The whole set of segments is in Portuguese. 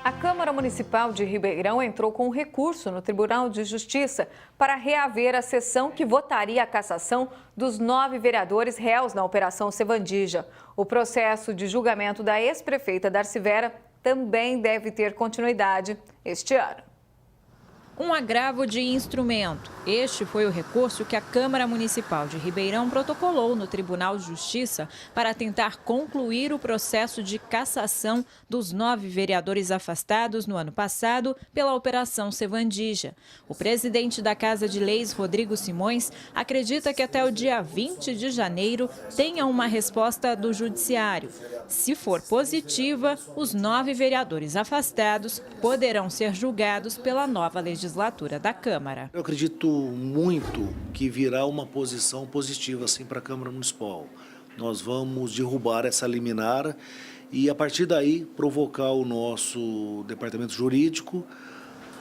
A Câmara Municipal de Ribeirão entrou com recurso no Tribunal de Justiça para reaver a sessão que votaria a cassação dos 9 vereadores réus na Operação Sevandija. O processo de julgamento da ex-prefeita Darcy Vera também deve ter continuidade este ano. Um agravo de instrumento. Este foi o recurso que a Câmara Municipal de Ribeirão protocolou no Tribunal de Justiça para tentar concluir o processo de cassação dos 9 vereadores afastados no ano passado pela Operação Sevandija. O presidente da Casa de Leis, Rodrigo Simões, acredita que até o dia 20 de janeiro tenha uma resposta do Judiciário. Se for positiva, os 9 vereadores afastados poderão ser julgados pela nova legislatura da Câmara. Eu acredito muito que virá uma posição positiva assim para a Câmara Municipal. Nós vamos derrubar essa liminar e, a partir daí, provocar o nosso departamento jurídico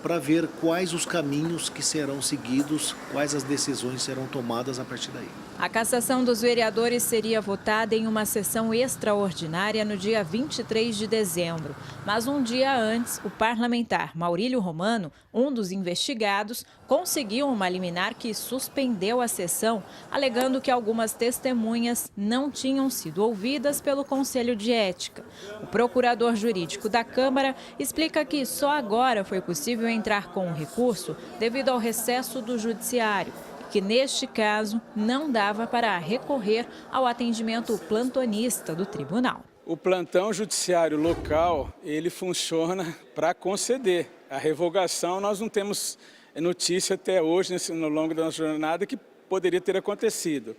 para ver quais os caminhos que serão seguidos, quais as decisões serão tomadas a partir daí. A cassação dos vereadores seria votada em uma sessão extraordinária no dia 23 de dezembro. Mas um dia antes, o parlamentar Maurílio Romano, um dos investigados, conseguiu uma liminar que suspendeu a sessão, alegando que algumas testemunhas não tinham sido ouvidas pelo Conselho de Ética. O procurador jurídico da Câmara explica que só agora foi possível entrar com o recurso devido ao recesso do Judiciário, que neste caso não dava para recorrer ao atendimento plantonista do tribunal. O plantão judiciário local, ele funciona para conceder. A revogação, nós não temos notícia até hoje, no longo da nossa jornada, que poderia ter acontecido.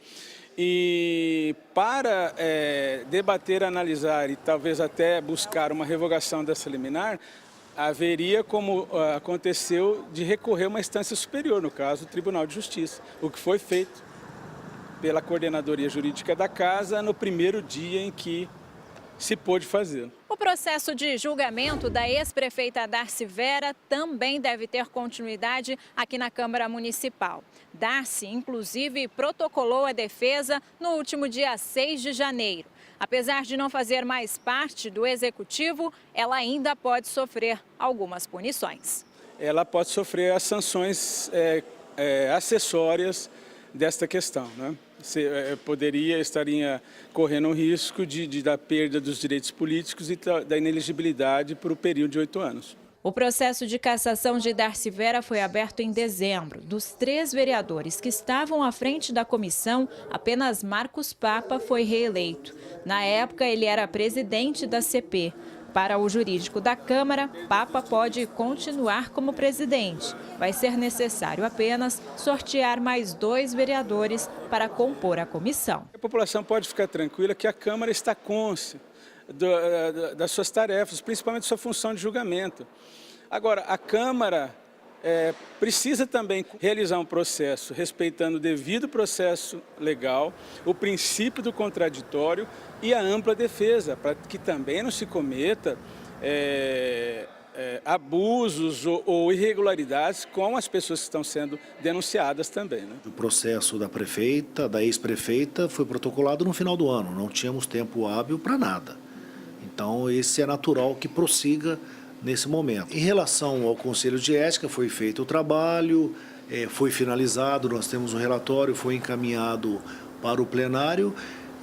E para debater, analisar e talvez até buscar uma revogação dessa liminar, haveria, como aconteceu, de recorrer a uma instância superior, no caso, o Tribunal de Justiça, o que foi feito pela Coordenadoria Jurídica da Casa no primeiro dia em que se pôde fazer. O processo de julgamento da ex-prefeita Darcy Vera também deve ter continuidade aqui na Câmara Municipal. Darcy, inclusive, protocolou a defesa no último dia 6 de janeiro. Apesar de não fazer mais parte do Executivo, ela ainda pode sofrer algumas punições. Ela pode sofrer as sanções acessórias desta questão, né? Estaria correndo o risco da perda dos direitos políticos e da inelegibilidade por um período de 8 anos. O processo de cassação de Darcy Vera foi aberto em dezembro. Dos 3 vereadores que estavam à frente da comissão, apenas Marcos Papa foi reeleito. Na época, ele era presidente da CP. Para o jurídico da Câmara, Papa pode continuar como presidente. Vai ser necessário apenas sortear mais 2 vereadores para compor a comissão. A população pode ficar tranquila que a Câmara está cônscia das suas tarefas, principalmente sua função de julgamento. Agora, a Câmara precisa também realizar um processo respeitando o devido processo legal, o princípio do contraditório e a ampla defesa, para que também não se cometa abusos ou irregularidades com as pessoas que estão sendo denunciadas também, né? O processo da prefeita, da ex-prefeita, foi protocolado no final do ano, não tínhamos tempo hábil para nada. Então, esse é natural que prossiga nesse momento. Em relação ao Conselho de Ética, foi feito o trabalho, foi finalizado, nós temos um relatório, foi encaminhado para o plenário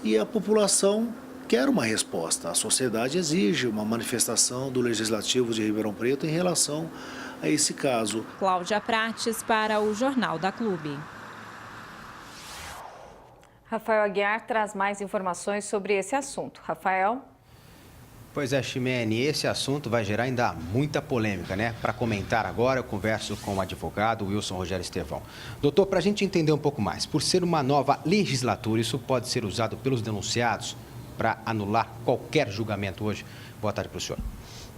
e a população quer uma resposta. A sociedade exige uma manifestação do Legislativo de Ribeirão Preto em relação a esse caso. Cláudia Prates para o Jornal da Clube. Rafael Aguiar traz mais informações sobre esse assunto. Rafael? Pois é, Chimene, esse assunto vai gerar ainda muita polêmica, né? Para comentar agora, eu converso com o advogado Wilson Rogério Estevão. Doutor, para a gente entender um pouco mais, por ser uma nova legislatura, isso pode ser usado pelos denunciados para anular qualquer julgamento hoje? Boa tarde para o senhor.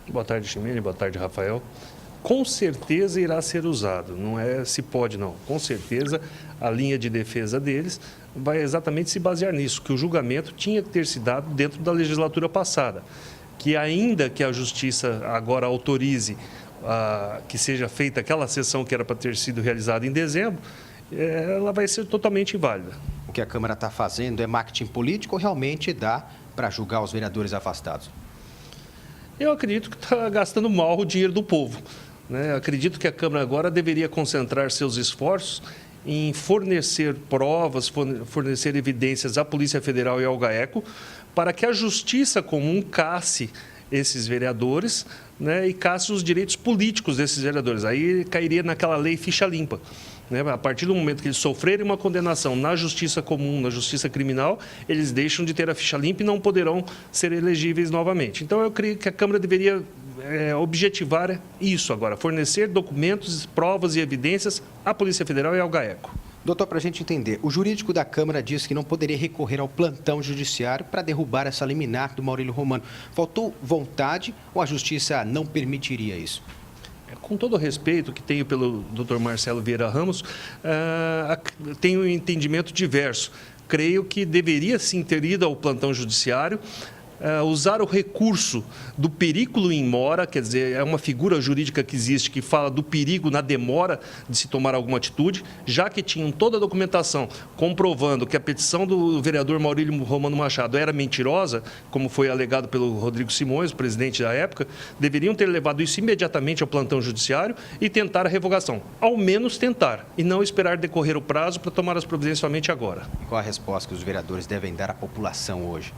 Boa tarde, Chimene. Boa tarde, Rafael. Com certeza irá ser usado, não é se pode não. Com certeza a linha de defesa deles vai exatamente se basear nisso, que o julgamento tinha que ter se dado dentro da legislatura passada. Que ainda que a Justiça agora autorize que seja feita aquela sessão que era para ter sido realizada em dezembro, ela vai ser totalmente inválida. O que a Câmara está fazendo é marketing político ou realmente dá para julgar os vereadores afastados? Eu acredito que está gastando mal o dinheiro do povo, né? Acredito que a Câmara agora deveria concentrar seus esforços em fornecer provas, fornecer evidências à Polícia Federal e ao GAECO, para que a Justiça Comum casse esses vereadores, né, e casse os direitos políticos desses vereadores. Aí cairia naquela lei ficha limpa, né? A partir do momento que eles sofrerem uma condenação na Justiça Comum, na Justiça Criminal, eles deixam de ter a ficha limpa e não poderão ser elegíveis novamente. Então, eu creio que a Câmara deveria objetivar isso agora, fornecer documentos, provas e evidências à Polícia Federal e ao GAECO. Doutor, para a gente entender, o jurídico da Câmara diz que não poderia recorrer ao plantão judiciário para derrubar essa liminar do Maurílio Romano. Faltou vontade ou a Justiça não permitiria isso? Com todo o respeito que tenho pelo Dr. Marcelo Vieira Ramos, tenho um entendimento diverso. Creio que deveria sim ter ido ao plantão judiciário, usar o recurso do perículo in mora, quer dizer, é uma figura jurídica que existe que fala do perigo na demora de se tomar alguma atitude, já que tinham toda a documentação comprovando que a petição do vereador Maurílio Romano Machado era mentirosa, como foi alegado pelo Rodrigo Simões, o presidente da época, deveriam ter levado isso imediatamente ao plantão judiciário e tentar a revogação. Ao menos tentar, e não esperar decorrer o prazo para tomar as providências somente agora. Qual a resposta que os vereadores devem dar à população hoje?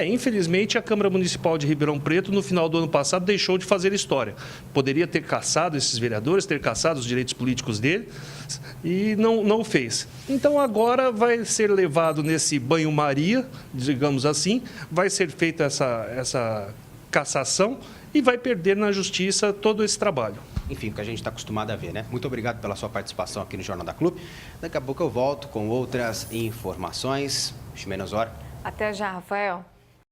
Infelizmente, a Câmara Municipal de Ribeirão Preto, no final do ano passado, deixou de fazer história. Poderia ter cassado esses vereadores, ter cassado os direitos políticos deles, e não o fez. Então, agora vai ser levado nesse banho-maria, digamos assim, vai ser feita essa cassação e vai perder na Justiça todo esse trabalho. Enfim, o que a gente está acostumado a ver, né? Muito obrigado pela sua participação aqui no Jornal da Clube. Daqui a pouco eu volto com outras informações. Ximena Osório. Até já, Rafael.